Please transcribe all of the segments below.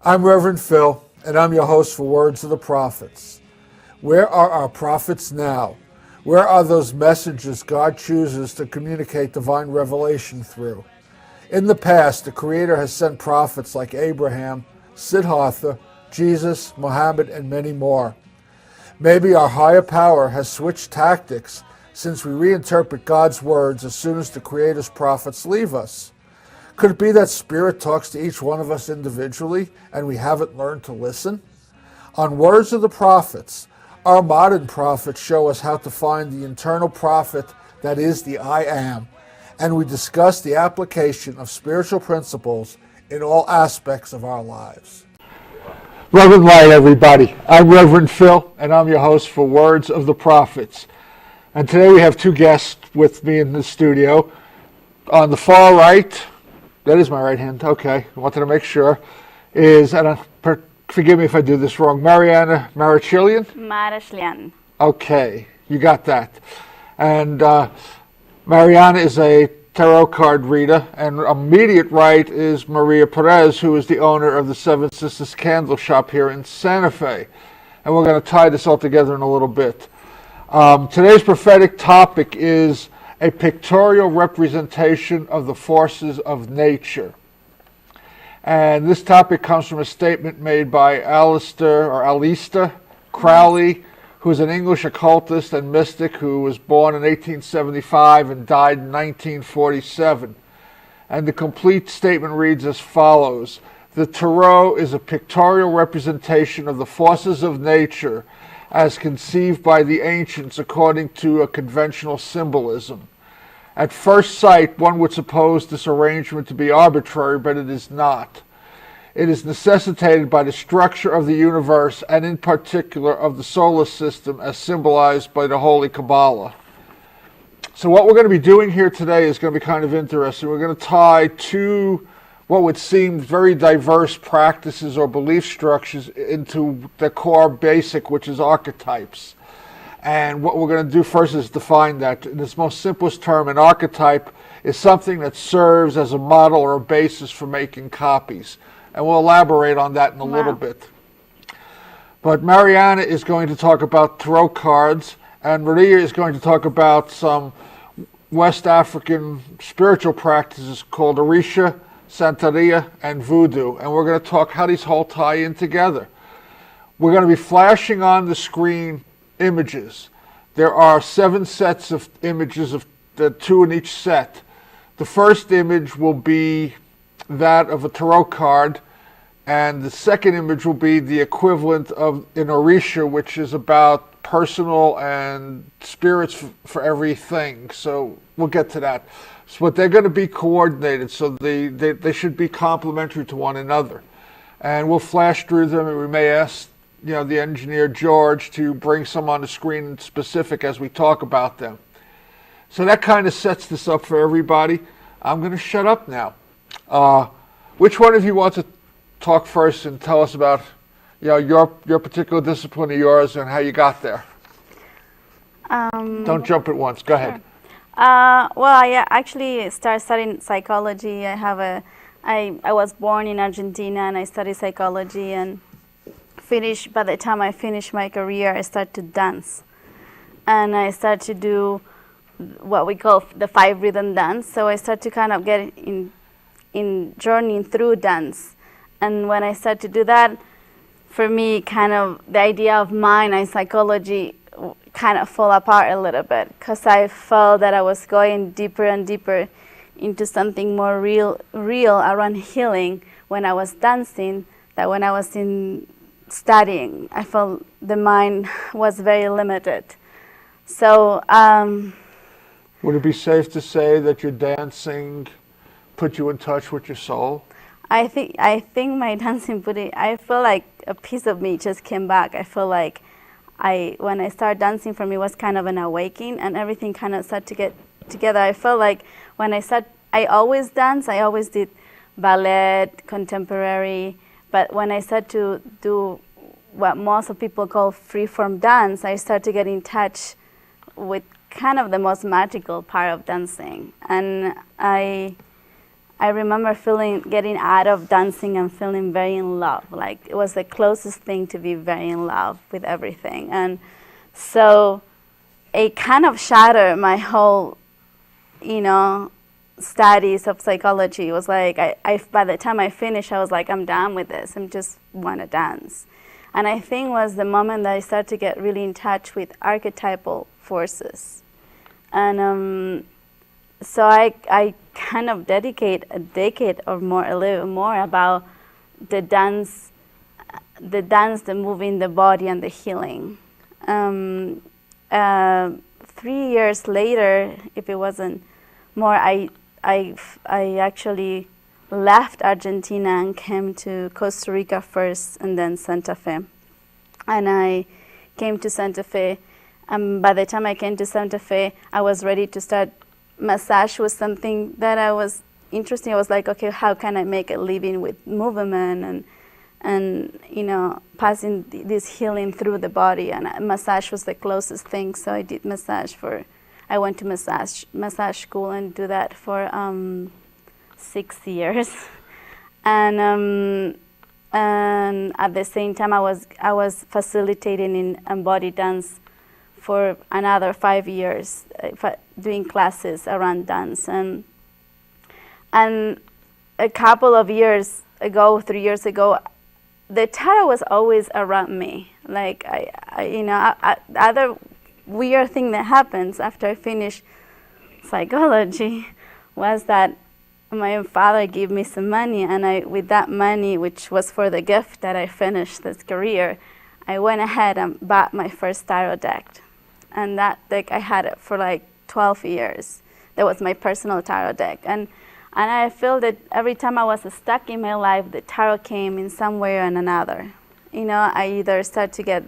I'm Reverend Phil, and I'm your host for Words of the Prophets. Where are our prophets now? Where are those messages God chooses to communicate divine revelation through? In the past, the Creator has sent prophets like Abraham, Siddhartha, Jesus, Muhammad, and many more. Maybe our higher power has switched tactics since we reinterpret God's words as soon as the Creator's prophets leave us. Could it be that Spirit talks to each one of us individually and we haven't learned to listen? On Words of the Prophets, our modern prophets show us how to find the internal prophet that is the I Am, and we discuss the application of spiritual principles in all aspects of our lives. Reverend Light, everybody. I'm Reverend Phil, and I'm your host for Words of the Prophets. And today we have two guests with me in the studio. On the far right, that is my right hand, okay, I wanted to make sure, is, and forgive me if I do this wrong, Mariana Marachlian? Marachlian. Okay, you got that. And Mariana is a tarot card reader, and immediate right is Maria Perez, who is the owner of the Seven Sisters Candle Shop here in Santa Fe. And we're going to tie this all together in a little bit. Today's prophetic topic is a pictorial representation of the forces of nature. And this topic comes from a statement made by Aleister Crowley, who is an English occultist and mystic who was born in 1875 and died in 1947. And the complete statement reads as follows: the tarot is a pictorial representation of the forces of nature as conceived by the ancients according to a conventional symbolism. At first sight, one would suppose this arrangement to be arbitrary, but it is not. It is necessitated by the structure of the universe, and in particular of the solar system as symbolized by the Holy Kabbalah. So what we're going to be doing here today is going to be kind of interesting. We're going to tie two what would seem very diverse practices or belief structures into the core basic, which is archetypes. And what we're going to do first is define that. In its most simplest term, an archetype is something that serves as a model or a basis for making copies. And we'll elaborate on that in a little bit. But Mariana is going to talk about tarot cards, and Maria is going to talk about some West African spiritual practices called Orisha, Santeria, and Voodoo. And we're going to talk how these all tie in together. We're going to be flashing on the screen images. There are 7 sets of images, of the 2 in each set. The first image will be that of a tarot card, and the second image will be the equivalent of an Orisha, which is about personal and spirits for everything. So we'll get to that. But they're going to be coordinated, so they should be complementary to one another. And we'll flash through them, and we may ask the engineer George to bring some on the screen specific as we talk about them. So that kind of sets this up for everybody. I'm going to shut up now. Which one of you wants to talk first and tell us about your particular discipline of yours and how you got there? Don't jump at once. Go ahead. Well, I actually started studying psychology. I was born in Argentina, and I studied psychology, and by the time I finished my career, I started to dance. And I started to do what we call the 5 rhythm dance. So I started to kind of get in journeying through dance. And when I started to do that, for me, kind of the idea of mind and psychology kind of fall apart a little bit, because I felt that I was going deeper and deeper into something more real around healing when I was dancing, that when I was in studying, I felt the mind was very limited. So would it be safe to say that your dancing put you in touch with your soul? I think my dancing I feel like a piece of me just came back. I feel like when I started dancing, for me, was kind of an awakening, and everything kind of started to get together. I felt like when I always danced. I always did ballet, contemporary, but when I started to do what most of people call free-form dance, I started to get in touch with kind of the most magical part of dancing. And I I remember getting out of dancing and feeling very in love. Like it was the closest thing to be very in love with everything. And so it kind of shattered my whole, studies of psychology. It was like, by the time I finished, I was like, I'm done with this. I just want to dance. And I think was the moment that I started to get really in touch with archetypal forces. And so I kind of dedicate a decade or more, a little more, about the dance, the moving the body and the healing. 3 years later, if it wasn't more, I actually left Argentina and came to Costa Rica first, and then Santa Fe. And I came to Santa Fe. By the time I came to Santa Fe, I was ready to start. Massage was something that I was interested in. I was like, okay, how can I make a living with movement and passing this healing through the body? And massage was the closest thing. So I did massage I went to massage school and do that for 6 years. And at the same time, I was facilitating in embodied dance for another 5 years, doing classes around dance. And a couple of years ago, 3 years ago, the tarot was always around me. Like other weird thing that happens after I finished psychology was that my father gave me some money, and with that money, which was for the gift that I finished this career, I went ahead and bought my first tarot deck. And that deck, I had it for like 12 years. That was my personal tarot deck. And I feel that every time I was stuck in my life, the tarot came in some way or another. I either start to get,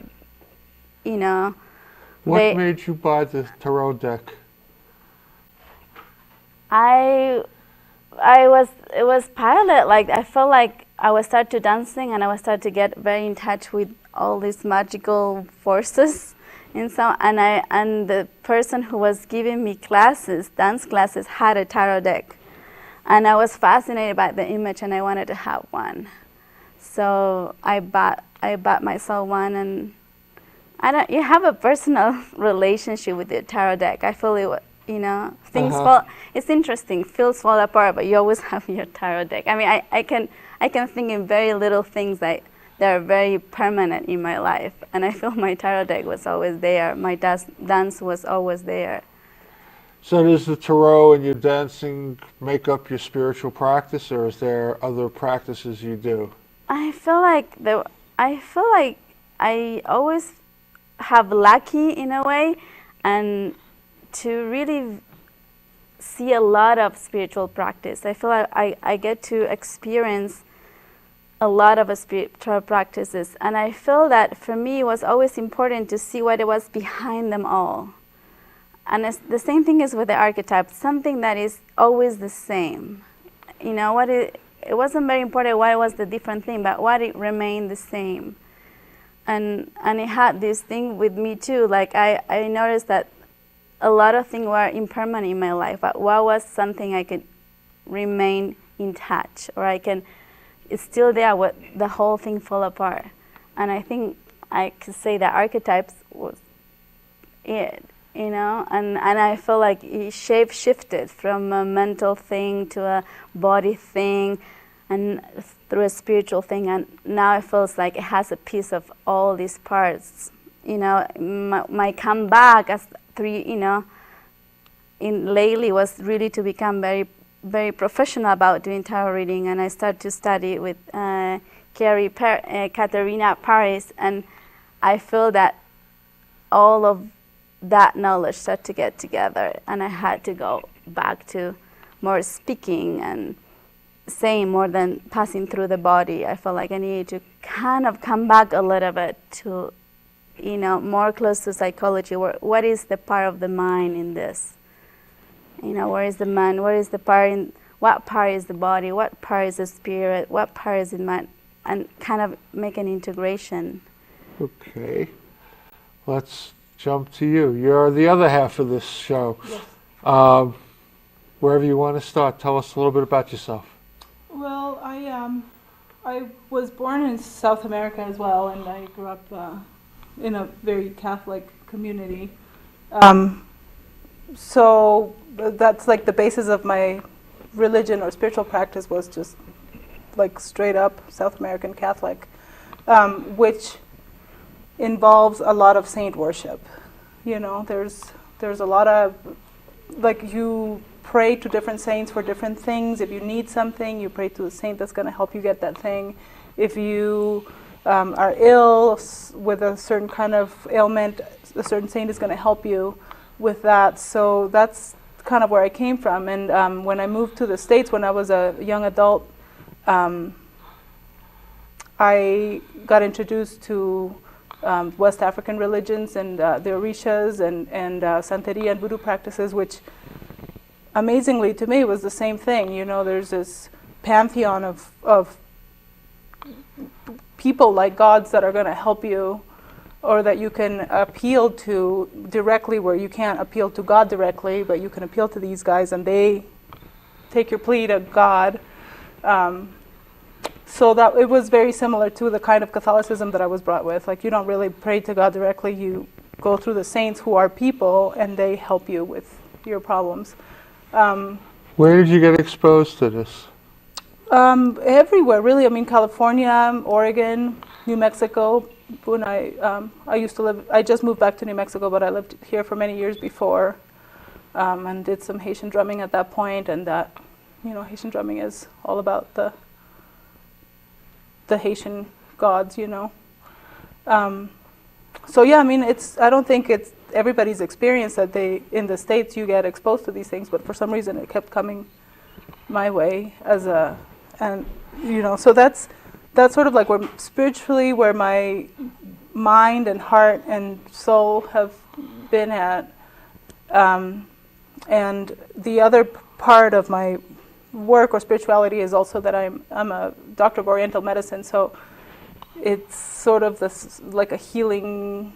What made you buy the tarot deck? It was pilot. Like I felt like I was start to dancing, and I was start to get very in touch with all these magical forces. And the person who was giving me dance classes, had a tarot deck. And I was fascinated by the image, and I wanted to have one. So I bought myself one, and you have a personal relationship with the tarot deck. I feel it, things fall. It's interesting. Things fall apart, but you always have your tarot deck. I mean, I can think in very little things that are very permanent in my life, and I feel my tarot deck was always there. My dance was always there. So does the tarot and your dancing make up your spiritual practice, or is there other practices you do? I feel like I always have lucky in a way, and to really see a lot of spiritual practice. I feel like I get to experience a lot of spiritual practices, and I feel that for me it was always important to see what it was behind them all. And it's the same thing as with the archetype, something that is always the same. It wasn't very important what was the different thing, but what it remained the same. And it had this thing with me too. Like I noticed that a lot of things were impermanent in my life, but what was something I could remain in touch, or it's still there, what the whole thing fall apart. And I think I could say that archetypes was it, and I feel like it shape-shifted from a mental thing to a body thing, and through a spiritual thing, and now it feels like it has a piece of all these parts. My comeback as lately was really to become very, very professional about doing tarot reading, and I started to study with Katerina Perez, and I feel that all of that knowledge started to get together, and I had to go back to more speaking and saying more than passing through the body. I felt like I needed to kind of come back a little bit to, more close to psychology. What is the part of the mind in this? Where is the mind? Where is the part in? What part is the body? What part is the spirit? What part is the mind? And kind of make an integration. Okay, let's jump to you. You're the other half of this show. Yes. Wherever you want to start, tell us a little bit about yourself. Well, I was born in South America as well, and I grew up in a very Catholic community. So that's like the basis of my religion or spiritual practice was just like straight up South American Catholic, which involves a lot of saint worship. You know, there's a lot of, like, you pray to different saints for different things. If you need something, you pray to a saint that's going to help you get that thing. If you are ill with a certain kind of ailment, a certain saint is going to help you with that. So that's kind of where I came from. And when I moved to the States when I was a young adult, I got introduced to West African religions and the Orishas and Santeria and Voodoo practices, which amazingly to me was the same thing. You know, there's this pantheon of people like gods that are going to help you, or that you can appeal to directly, where you can't appeal to God directly, but you can appeal to these guys and they take your plea to God. So that it was very similar to the kind of Catholicism that I was brought with. Like, you don't really pray to God directly, you go through the saints who are people and they help you with your problems. Where did you get exposed to this? Everywhere, really. I mean, California, Oregon, New Mexico. When I used to live, I just moved back to New Mexico, but I lived here for many years before, and did some Haitian drumming at that point. And that, you know, Haitian drumming is all about the Haitian gods, you know. So yeah, I mean, I don't think it's everybody's experience that in the States you get exposed to these things, but for some reason it kept coming my way and you know, so that's sort of like where spiritually, where my mind and heart and soul have been at. And the other part of my work or spirituality is also that I'm a doctor of Oriental medicine, so it's sort of this like a healing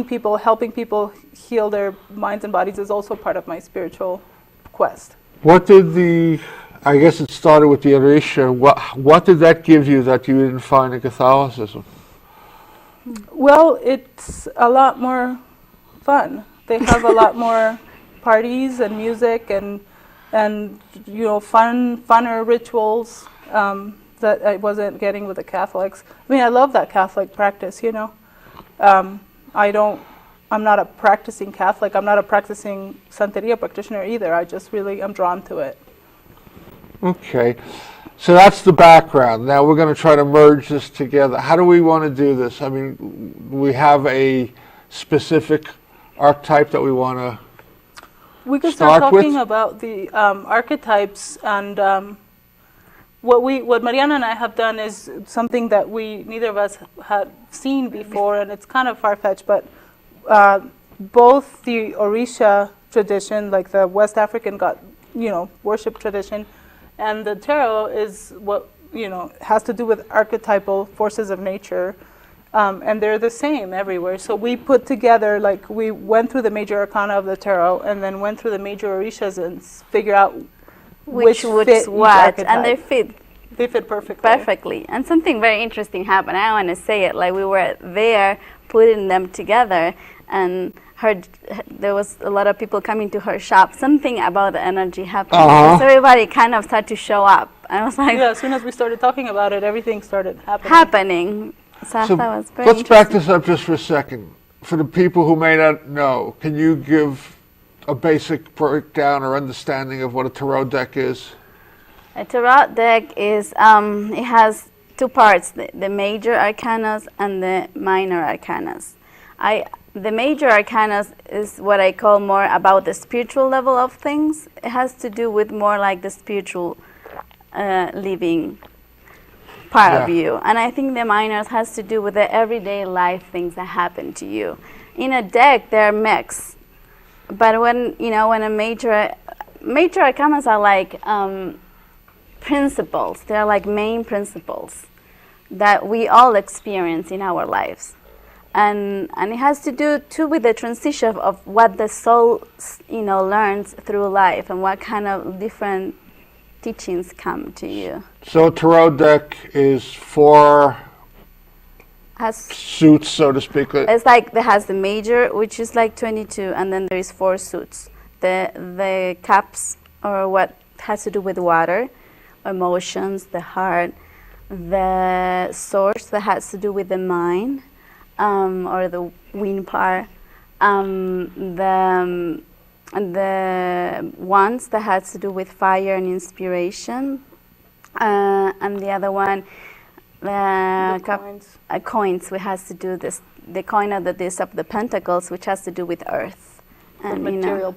people, helping people heal their minds and bodies is also part of my spiritual quest. What did I guess it started with the Orisha. What did that give you that you didn't find in Catholicism? Well, it's a lot more fun. They have a lot more parties and music and you know, funner rituals that I wasn't getting with the Catholics. I mean, I love that Catholic practice, you know. I'm not a practicing Catholic. I'm not a practicing Santeria practitioner either. I just really am drawn to it. Okay, so that's the background. Now we're going to try to merge this together. How do we want to do this? I mean, we have a specific archetype that we want to We could start talking about the archetypes, and what Mariana and I have done is something that neither of us had seen before, and it's kind of far-fetched, but both the Orisha tradition, like the West African god, you know, worship tradition, and the tarot is what, you know, has to do with archetypal forces of nature, and they're the same everywhere. So we put together, like, we went through the major arcana of the tarot and then went through the major Orishas and figure out which fit what, and they fit perfectly. And something very interesting happened. I want to say it, like, we were there putting them together, and there was a lot of people coming to her shop. Something about the energy happened. So everybody kind of started to show up. I was like, yeah, as soon as we started talking about it, everything started happening. So that was very let's back this up just for a second. For the people who may not know, can you give a basic breakdown or understanding of what a tarot deck is? A tarot deck is, it has two parts, the major arcanas and the minor arcanas. The major arcanas is what I call more about the spiritual level of things. It has to do with more like the spiritual living part of you. And I think the minors has to do with the everyday life things that happen to you. In a deck, they're mixed. But when a major arcanas are like principles. They're like main principles that we all experience in our lives. and it has to do too with the transition of what the soul, learns through life and what kind of different teachings come to you. So a tarot deck is four suits, so to speak. It's like it has the major, which is like 22, and then there is 4 suits. The cups, or what has to do with water, emotions, the heart. The swords, that has to do with the mind, or the wind part. The wands, that has to do with fire and inspiration. And the other one, the coins, which has to do the coin of the pentacles, which has to do with earth and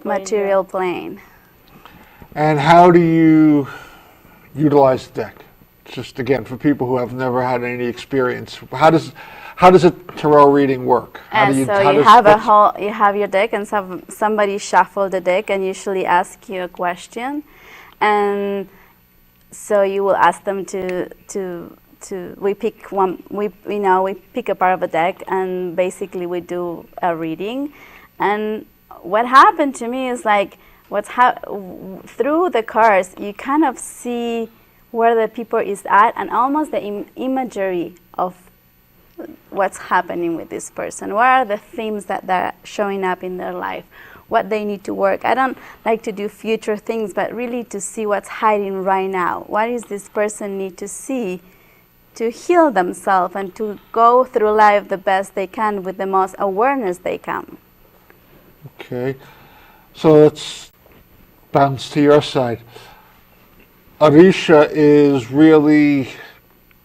material plane. And how do you utilize the deck? Just again, for people who have never had any experience, how does a tarot reading work? You have your deck, and somebody shuffle the deck and usually ask you a question, and so you will ask them we pick a part of a deck, and basically we do a reading. And what happened to me is like through the cards you kind of see where the people is at, and almost the imagery of what's happening with this person. What are the themes that are showing up in their life? What they need to work. I don't like to do future things, but really to see what's hiding right now. What does this person need to see to heal themselves and to go through life the best they can with the most awareness they can? Okay, so let's bounce to your side. Orisha is really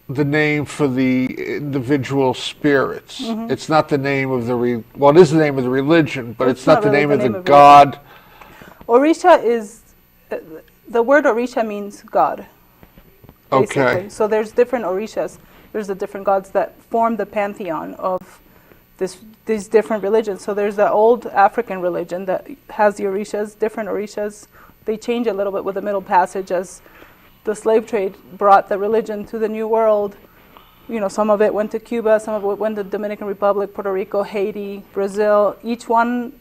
the name for the individual spirits. Mm-hmm. It's not the name of it is the name of the religion, but it's not the name of the god. Orisha is, the word Orisha means god. Basically. Okay. So there's different Orishas. There's the different gods that form the pantheon of these different religions. So there's the old African religion that has the Orishas, different Orishas. They change a little bit with the Middle Passage as the slave trade brought the religion to the New World. Some of it went to Cuba, some of it went to the Dominican Republic, Puerto Rico, Haiti, Brazil. Each one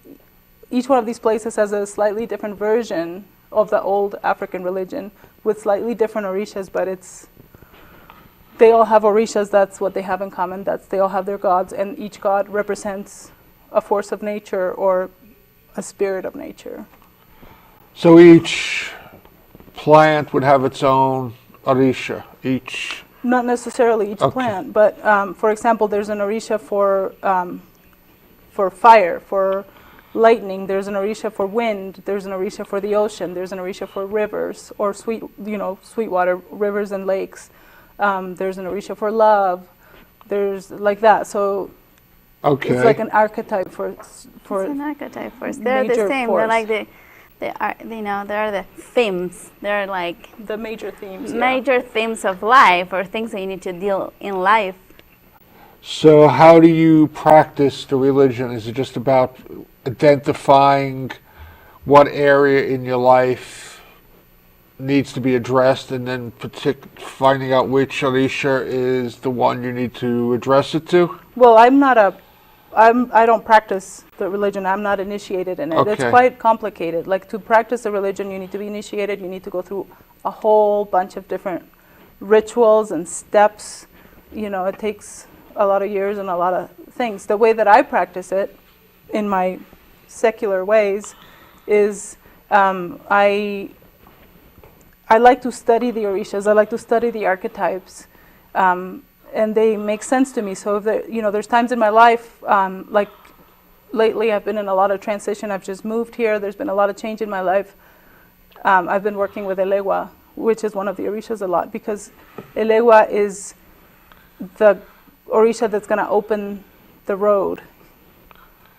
of these places has a slightly different version of the old African religion with slightly different Orishas, but they all have Orishas. That's what they have in common. They all have their gods, and each god represents a force of nature or a spirit of nature. So each plant would have its own Orisha. Not necessarily each plant, but for example, there's an Orisha for fire, for lightning. There's an Orisha for wind. There's an Orisha for the ocean. There's an Orisha for rivers or sweet water, rivers and lakes. There's an Orisha for love. There's like that. So it's like an archetype for. It's an archetype for. They're the same. Force. They're like they're the themes. They're like the major themes. Major themes of life, or things that you need to deal in life. So how do you practice the religion? Is it just about identifying what area in your life needs to be addressed, and then finding out which Orisha is the one you need to address it to? Well, I don't practice the religion. I'm not initiated in it. Okay. It's quite complicated. Like, to practice a religion, you need to be initiated. You need to go through a whole bunch of different rituals and steps. It takes a lot of years and a lot of things. The way that I practice it in my secular ways is I like to study the Orishas. I like to study the archetypes. And they make sense to me. So there's times in my life, like lately I've been in a lot of transition. I've just moved here. There's been a lot of change in my life. I've been working with Elegua, which is one of the Orishas a lot, because Elegua is the Orisha that's going to open the road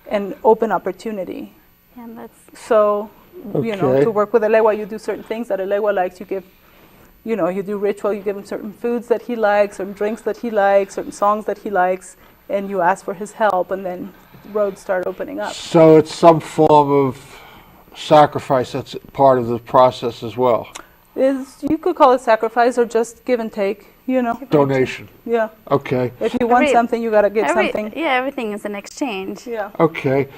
and open opportunity. Yeah, so, to work with Elegua, you do certain things that Elegua likes. You give you do ritual, you give him certain foods that he likes, certain drinks that he likes, certain songs that he likes, and you ask for his help, and then roads start opening up. So it's some form of sacrifice that's part of the process as well. You could call it sacrifice or just give and take. you know. Donation. Yeah. Okay. If you want something, you got to get something. Yeah, everything is an exchange. Yeah. Okay.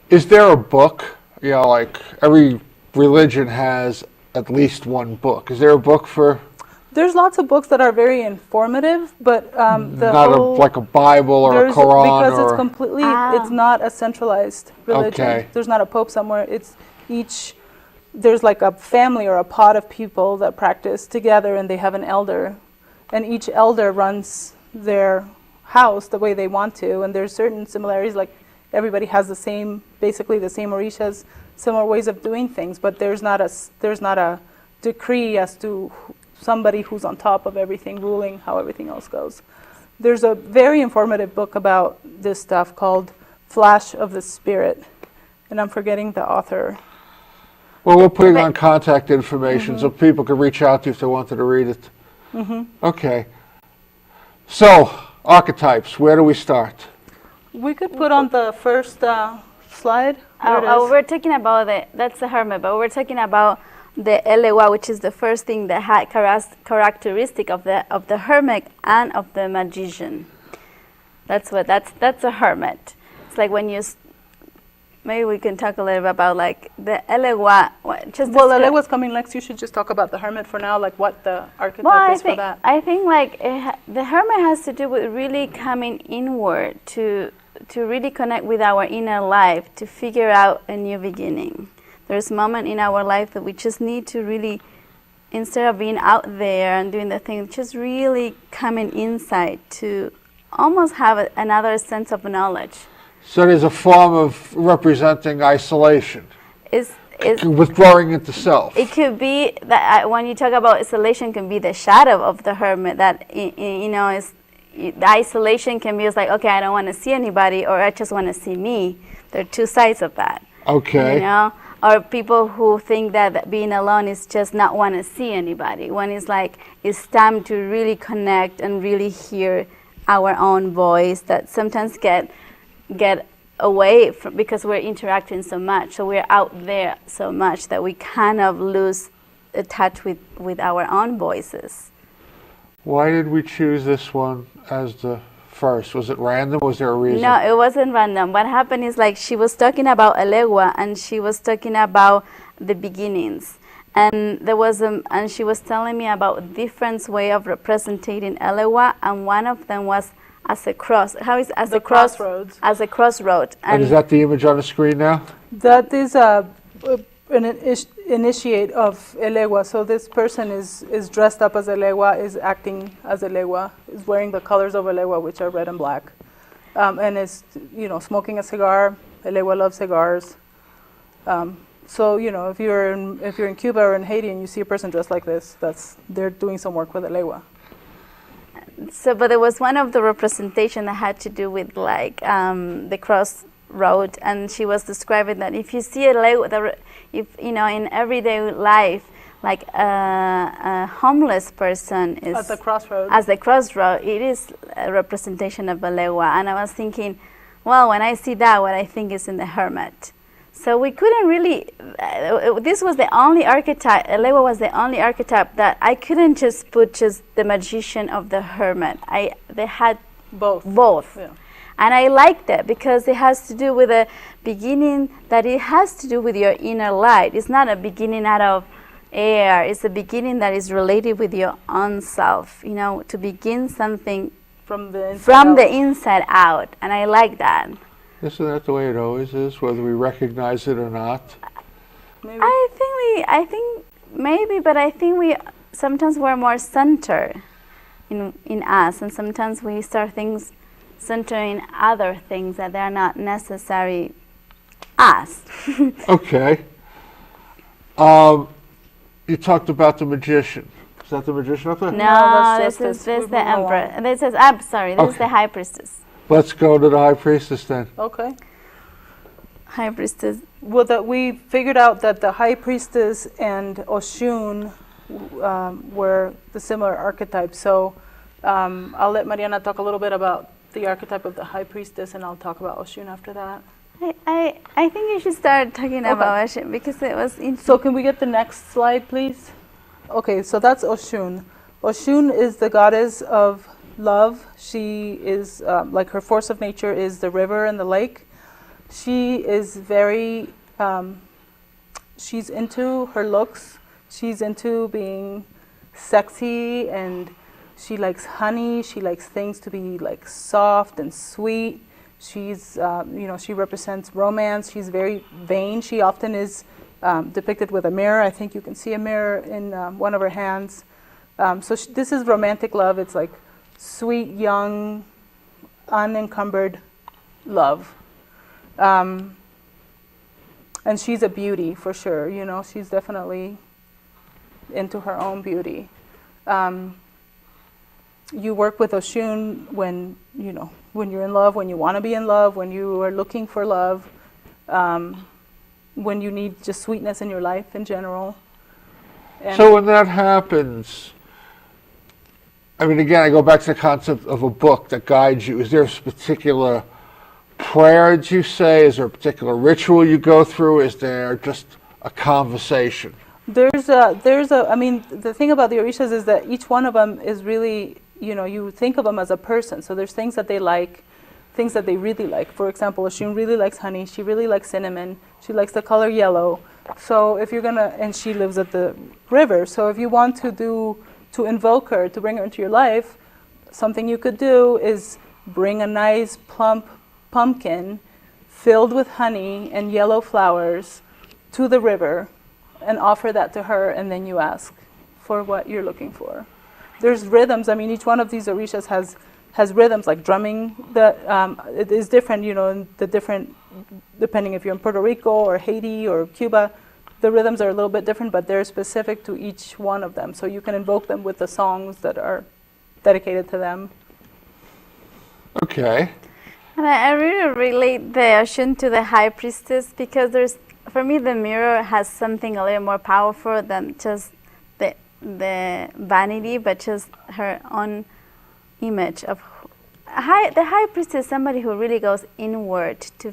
Is there a book? You know, like every religion has at least one book. Is there a book for? There's lots of books that are very informative, but like a Bible or a Quran, because it's completely, it's not a centralized religion. Okay. There's not a pope somewhere. It's there's like a family or a pod of people that practice together, and they have an elder, and each elder runs their house the way they want to, and there's certain similarities, like everybody has basically the same orishas, similar ways of doing things, but there's not a decree as to somebody who's on top of everything ruling how everything else goes. There's a very informative book about this stuff called Flash of the Spirit, and I'm forgetting the author. Well, we'll put it on contact information so people can reach out to you if they wanted to read it. Okay. So, archetypes, where do we start? We could put on the first slide. We're talking about that's the hermit, but we're talking about the elewa, which is the first thing that had characteristic of the hermit and of the magician. That's a hermit. It's like when you maybe we can talk a little bit about like the elewa. Elewa's coming next. You should just talk about the hermit for now, like what the archetype is for that. I think like the hermit has to do with really coming inward to really connect with our inner life, to figure out a new beginning. There's a moment in our life that we just need to really, instead of being out there and doing the thing, just really coming inside to almost have another sense of knowledge. So there's a form of representing isolation. It's withdrawing into self. It could be that when you talk about isolation, can be the shadow of the hermit. That the isolation can be like, okay, I don't want to see anybody, or I just want to see me. There are two sides of that. Okay. You know, or people who think that being alone is just not want to see anybody. When it's like it's time to really connect and really hear our own voice. That sometimes get away from, because we're interacting so much, so we're out there so much that we kind of lose touch with our own voices. Why did we choose this one as the first? Was it random? Was there a reason? No, it wasn't random. What happened is like she was talking about Elegua, and she was talking about the beginnings, and and she was telling me about different way of representing Elegua, and one of them was as a cross. How is as a crossroads? As a crossroad. And is that the image on the screen now? That is an initiate of Elegua. So this person is dressed up as Elegua, is acting as Elegua, is wearing the colors of Elegua, which are red and black, and is smoking a cigar. Elegua loves cigars. So if you're in Cuba or in Haiti and you see a person dressed like this, they're doing some work with Elegua. So, but there was one of the representation that had to do with like the crossroad, and she was describing that if you see if in everyday life, like a homeless person is at the crossroad. As the crossroad, it is a representation of Elegua. And I was thinking, well, when I see that, what I think is in the hermit. So we couldn't really. This was the only archetype. Elegua was the only archetype that I couldn't just put just the magician of the hermit. They had both. Yeah. And I liked it because it has to do with a beginning that it has to do with your inner light. It's not a beginning out of air. It's a beginning that is related with your own self. To begin something from the inside out. And I like that. Isn't that the way it always is, whether we recognize it or not? Maybe. I think maybe, but I think sometimes we're more centered in us, and sometimes we start things centering other things that they're not necessary us. Okay. You talked about the magician. Is that the magician up there? No, this is the emperor. And this is this is the high priestess. Let's go to the high priestess then. Okay. High priestess. Well, that we figured out that the high priestess and Oshun were the similar archetypes. So I'll let Mariana talk a little bit about the archetype of the high priestess, and I'll talk about Oshun after that. I think you should start talking about Oshun because it was interesting. So can we get the next slide, please? Okay, so that's Oshun. Oshun is the goddess of love. She is, like her force of nature is the river and the lake. She is very, she's into her looks. She's into being sexy, and she likes honey. She likes things to be like soft and sweet. She's, she represents romance. She's very vain. She often is depicted with a mirror. I think you can see a mirror in one of her hands. So this is romantic love. It's like sweet, young, unencumbered love. And she's a beauty for sure. She's definitely into her own beauty. You work with Oshun when you're in love, when you want to be in love, when you are looking for love, when you need just sweetness in your life in general. And so when that happens, again, I go back to the concept of a book that guides you. Is there a particular prayer that you say? Is there a particular ritual you go through? Is there just a conversation? The thing about the Orishas is that each one of them is really, you think of them as a person. So there's things that they like, things that they really like. For example, Oshun really likes honey. She really likes cinnamon. She likes the color yellow. So if you're and she lives at the river. So if you want to invoke her, to bring her into your life, something you could do is bring a nice plump pumpkin filled with honey and yellow flowers to the river and offer that to her, and then you ask for what you're looking for. There's rhythms. Each one of these Orishas has rhythms, like drumming that it is different, depending if you're in Puerto Rico or Haiti or Cuba, the rhythms are a little bit different, but they're specific to each one of them. So you can invoke them with the songs that are dedicated to them. Okay. And I really relate the Oshun to the high priestess, because for me, the mirror has something a little more powerful than just the vanity, but just her own image of the high priestess is somebody who really goes inward to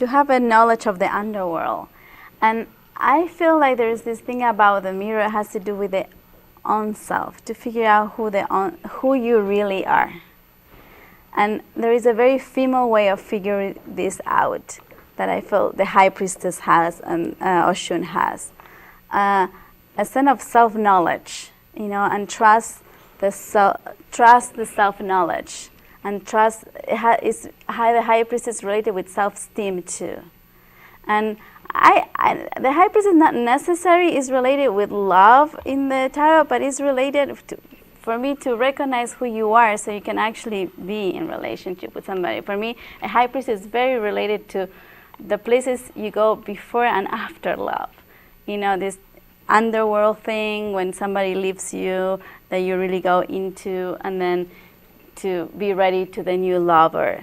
have a knowledge of the underworld. And I feel like there's this thing about the mirror has to do with the own self, to figure out who you really are. And there is a very female way of figuring this out that I feel the high priestess has and Oshun has. A sense of self-knowledge, and trust the self-knowledge, and trust is how the high priestess is related with self-esteem too. And the high priestess not necessarily is related with love in the tarot, but is related for me to recognize who you are, so you can actually be in relationship with somebody. For me, a high priestess is very related to the places you go before and after love. This underworld thing, when somebody leaves you, that you really go into, and then to be ready to the new lover.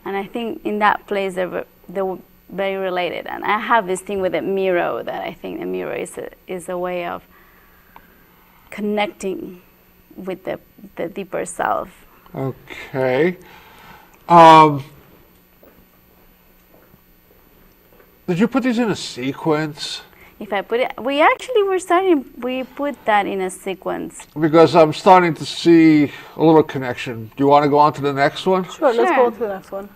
And I think in that place they're very related. And I have this thing with the mirror, that I think the mirror is a way of connecting with the deeper self. Okay. Did you put these in a sequence? If I put it, we put that in a sequence. Because I'm starting to see a little connection. Do you want to go on to the next one? Sure. Let's go on to the next one.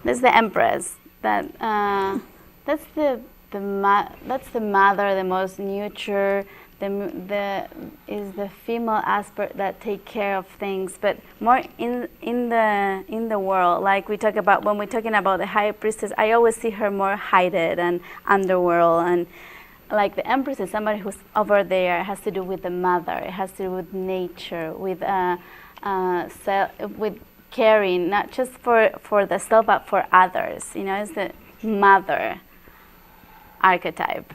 That's the Empress. That's the mother, the most nurture. Is the female aspect that take care of things, but more in the world. Like we talk about when we're talking about the high priestess, I always see her more hidden and underworld, and like the Empress is somebody who's over there. It has to do with the mother. It has to do with nature, with with caring, not just for the self, but for others. It's the mother archetype.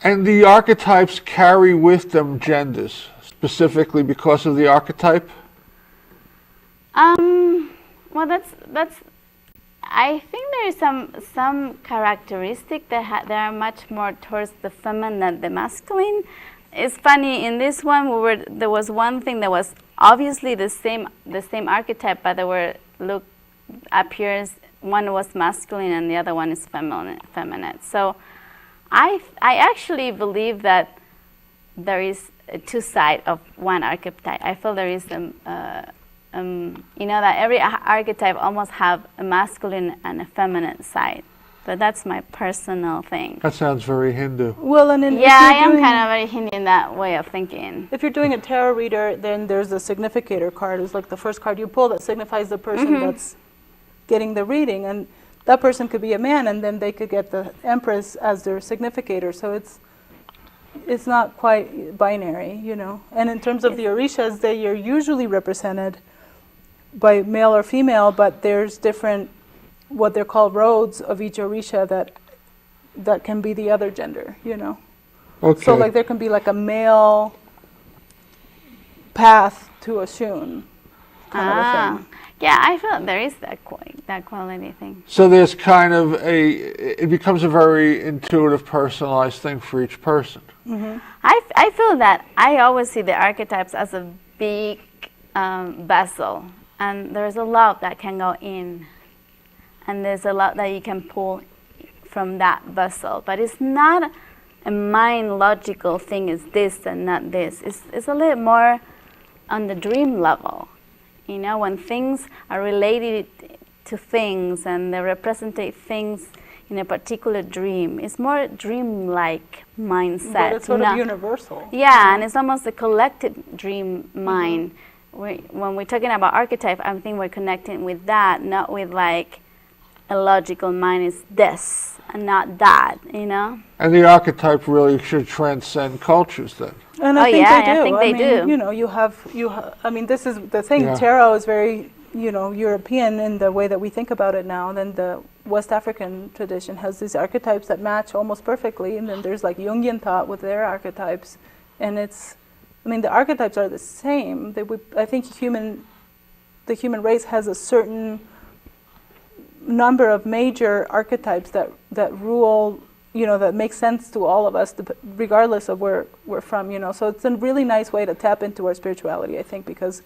And the archetypes carry with them genders, specifically because of the archetype? Well, that's. I think there is some characteristic that are much more towards the feminine than the masculine. It's funny, in this one there was one thing that was obviously the same archetype, but there were appearance. One was masculine and the other one is feminine. So I actually believe that there is two sides of one archetype. I feel there is that every archetype almost have a masculine and a feminine side. But that's my personal thing. That sounds very Hindu. Well, and yeah, I am kind of very Hindu in that way of thinking. If you're doing a tarot reader, then there's the significator card. It's like the first card you pull that signifies the person that's getting the reading, and that person could be a man, and then they could get the Empress as their significator. So it's not quite binary, you know. And in terms of the Orishas, they are usually represented by male or female, but there's different, what they're called roads of each Orisha that can be the other gender, you know. Okay. So like there can be like a male path to a Shun kind of a thing. Yeah, I feel there is that quality thing. So there's kind of it becomes a very intuitive, personalized thing for each person. Mm-hmm. I feel that I always see the archetypes as a big vessel, and there's a lot that can go in, and there's a lot that you can pull from that vessel. But it's not a mind logical thing. It's this and not this. It's a little more on the dream level. You know, when things are related to things and they represent things in a particular dream, it's more dream-like mindset. But it's sort of universal. Yeah, and it's almost a collective dream mind. When we're talking about archetype, I think we're connecting with that, not with like a logical mind is this and not that, you know? And the archetype really should transcend cultures then. And I think they do. I think they do. You know, you have. I mean, this is the thing. Yeah. Tarot is very, you know, European in the way that we think about it now. Then the West African tradition has these archetypes that match almost perfectly, and then there's like Jungian thought with their archetypes, and it's. I mean, the archetypes are the same. I think the human race has a certain number of major archetypes that rule. You know, that makes sense to all of us, regardless of where we're from, you know. So it's a really nice way to tap into our spirituality, I think, because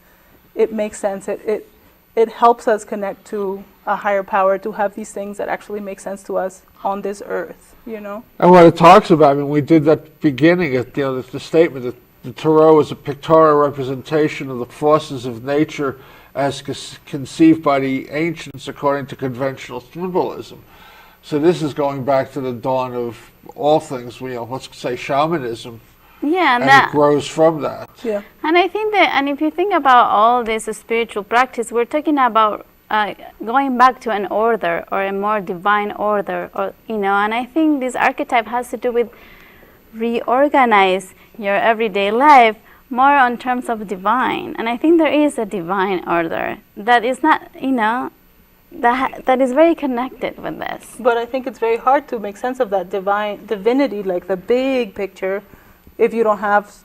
it makes sense. It helps us connect to a higher power, to have these things that actually make sense to us on this earth, you know. And what it talks about, I mean, we did that beginning, the statement that the tarot is a pictorial representation of the forces of nature as conceived by the ancients according to conventional symbolism. So this is going back to the dawn of all things, you know, let's say shamanism. Yeah, and it grows from that. Yeah. And I think that, and if you think about all this spiritual practice, we're talking about going back to an order or a more divine order, or you know. And I think this archetype has to do with reorganize your everyday life more on terms of divine. And I think there is a divine order that is not, you know. That is very connected with this. But I think it's very hard to make sense of that divinity, like the big picture, if you don't have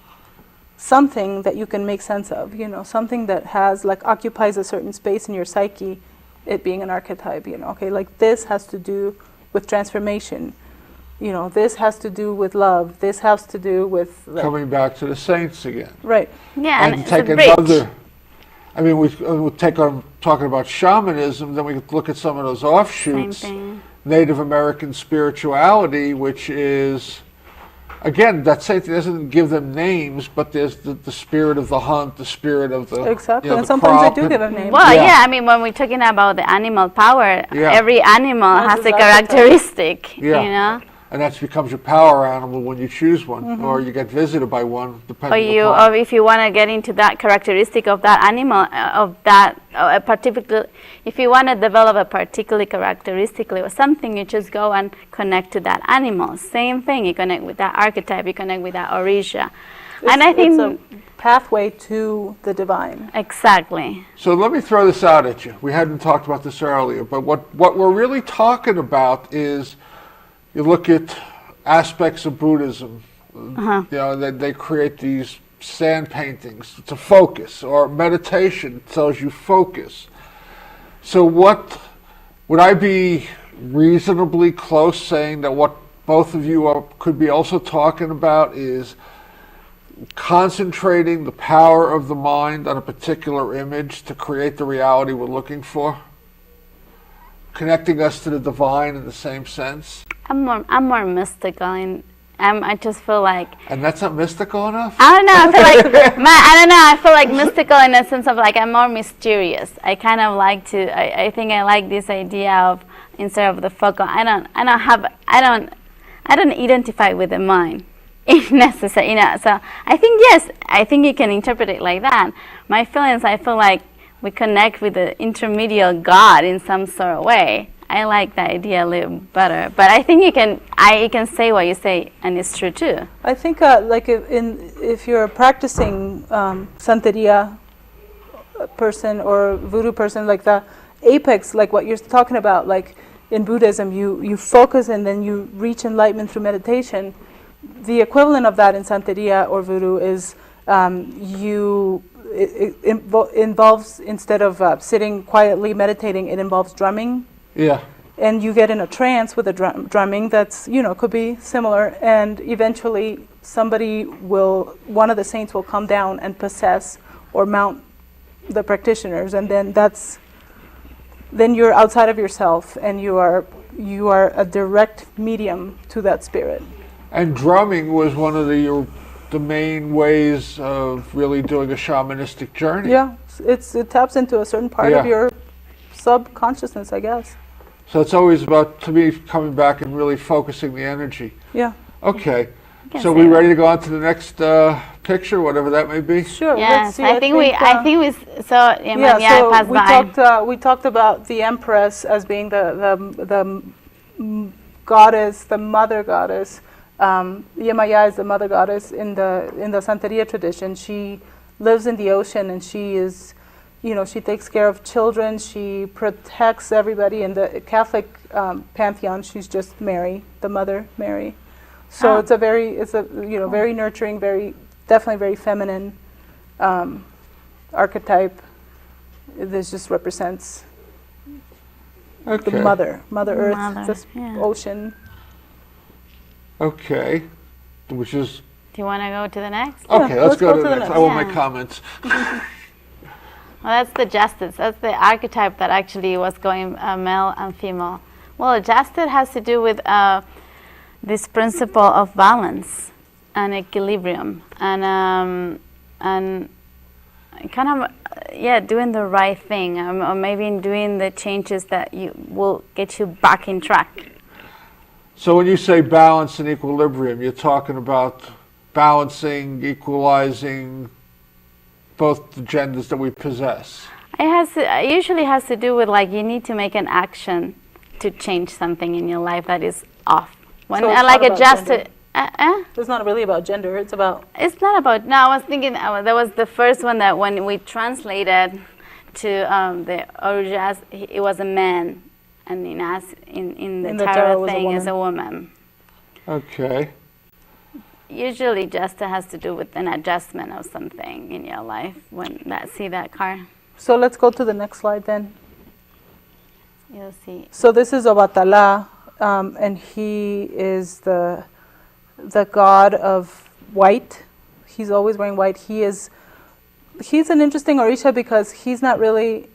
something that you can make sense of, you know, something that has, like, occupies a certain space in your psyche, it being an archetype, you know, okay, like this has to do with transformation, you know, this has to do with love, this has to do with... Like, coming back to the saints again. Right. Yeah, and take another... I mean, we'll take on talking about shamanism, then we could look at some of those offshoots. Native American spirituality, which is, again, that same thing doesn't give them names, but there's the spirit of the hunt, the spirit of the exactly, you know, and the sometimes they do give them names. Well, yeah, I mean, when we're talking about the animal power, every animal has a characteristic, you know. And that becomes your power animal when you choose one, or you get visited by one, depending or if you want to get into that characteristic of that animal, a particular, if you want to develop a particular characteristically or something, you just go and connect to that animal. Same thing, you connect with that archetype, you connect with that Orisha. And I think it's a pathway to the divine. Exactly. So let me throw this out at you. We hadn't talked about this earlier, but what we're really talking about is, you look at aspects of Buddhism, you know, they create these sand paintings to focus, or meditation tells you focus. So what, would I be reasonably close saying that what both of you could be also talking about is concentrating the power of the mind on a particular image to create the reality we're looking for? Connecting us to the divine in the same sense? I'm more mystical in I just feel like. And that's not mystical enough? I don't know. I feel like I don't know. I feel like mystical in the sense of like I'm more mysterious. I kind of like to. I think I like this idea of instead of the focal. I don't identify with the mind. If necessary, So I think yes. I think you can interpret it like that. My feelings. I feel like we connect with the intermediate God in some sort of way. I like that idea a little better, but I think you can say what you say, and it's true too. I think like if you're a practicing Santeria person or Voodoo person, like the apex, like what you're talking about, like in Buddhism, you focus and then you reach enlightenment through meditation. The equivalent of that in Santeria or Voodoo is it involves, instead of sitting quietly meditating, it involves drumming. Yeah. And you get in a trance with a drumming that's, could be similar. And eventually one of the saints will come down and possess or mount the practitioners. And then then you're outside of yourself and you are a direct medium to that spirit. And drumming was one of the main ways of really doing a shamanistic journey. Yeah, it taps into a certain part of your subconsciousness, I guess. So it's always about, to me, coming back and really focusing the energy. Yeah. Okay. So we ready to go on to the next picture, whatever that may be? Sure. Yes, see, I think we talked about the Empress as being the goddess, the mother goddess. Yemaya is the mother goddess in the Santeria tradition. She lives in the ocean and she is, she takes care of children. She protects everybody. In the Catholic pantheon, she's just Mary, the Mother Mary. So it's a very nurturing, definitely very feminine archetype. This just represents the Mother Earth, this ocean. Okay, which is. Do you want to go to the next? Okay, let's go to the next. I will make comments. Well, that's the justice. That's the archetype that actually was going male and female. Well, justice has to do with this principle of balance and equilibrium, and kind of doing the right thing, or maybe doing the changes that will get you back in track. So when you say balance and equilibrium, you're talking about balancing, equalizing both the genders that we possess. It usually has to do with like you need to make an action to change something in your life that is off. When so I like adjusted. It's not really about gender. It's about. It's not about. No, I was thinking that was the first one that when we translated to the original, it was a man. And in the tarot thing is a woman. Okay. Usually just has to do with an adjustment of something in your life see that card. So let's go to the next slide then. You'll see. So this is Obatala, and he is the god of white. He's always wearing white. He's an interesting Orisha because he's not really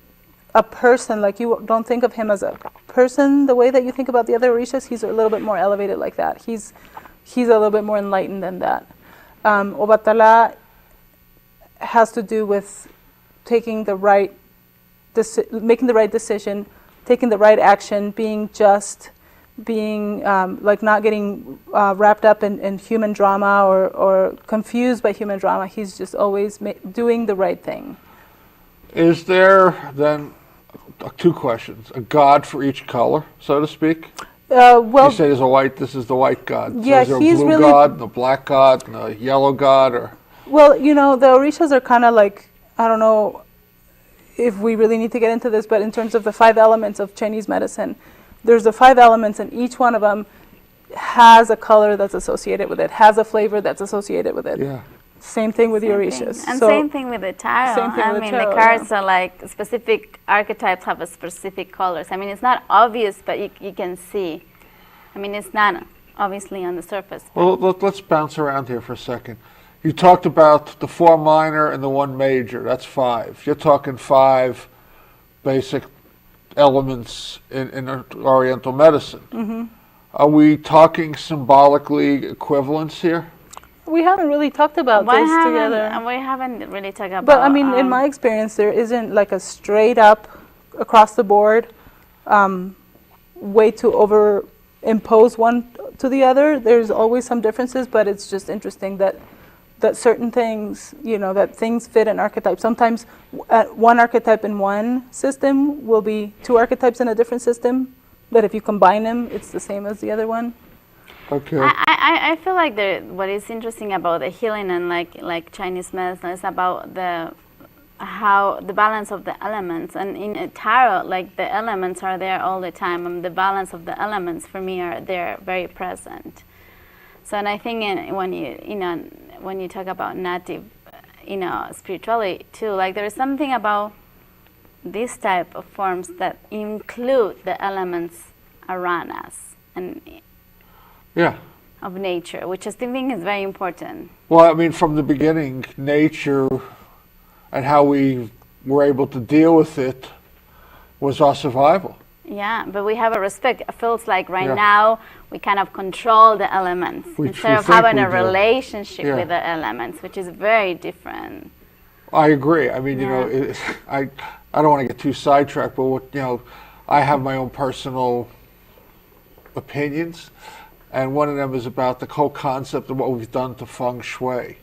a person. Like you don't think of him as a person the way that you think about the other Orishas. He's a little bit more elevated like that. He's a little bit more enlightened than that. Obatala has to do with making the right decision, taking the right action, being just, being like not getting wrapped up in human drama or confused by human drama. He's just always doing the right thing. Is there then two questions? A god for each color, so to speak? Well, you say there's a white. This is the white god. Yeah, so is there a blue god, and a black god, and a yellow god, or? Well, the Orishas are kind of like, I don't know if we really need to get into this, but in terms of the 5 elements of Chinese medicine, there's the 5 elements, and each one of them has a color that's associated with it, has a flavor that's associated with it. Yeah. Same thing with the Orishas. And same thing with the tarot. The cards are like specific archetypes have a specific colors. It's not obvious, but you can see. It's not obviously on the surface. Well, let's bounce around here for a second. You talked about the 4 minor and the 1 major. That's 5. You're talking 5 basic elements in Oriental medicine. Mm-hmm. Are we talking symbolically equivalence here? We haven't really talked about this together. We haven't really talked about. But I mean, in my experience, there isn't like a straight up, across the board, way to impose one to the other. There's always some differences, but it's just interesting that certain things, that things fit an archetype. Sometimes one archetype in one system will be two archetypes in a different system, but if you combine them, it's the same as the other one. Okay. I feel like what is interesting about the healing and like Chinese medicine is about how the balance of the elements, and in a tarot, like the elements are there all the time, and the balance of the elements for me are there, very present. So, and I think when you talk about native, spirituality too, like there is something about this type of forms that include the elements around us and of nature, which I think is very important. Well, I mean, from the beginning, nature and how we were able to deal with it was our survival. Yeah, but we have a respect. It feels like now we kind of control the elements instead of having a relationship with the elements, which is very different. I agree. I mean, I don't want to get too sidetracked, but I have my own personal opinions, and one of them is about the whole concept of what we've done to feng shui.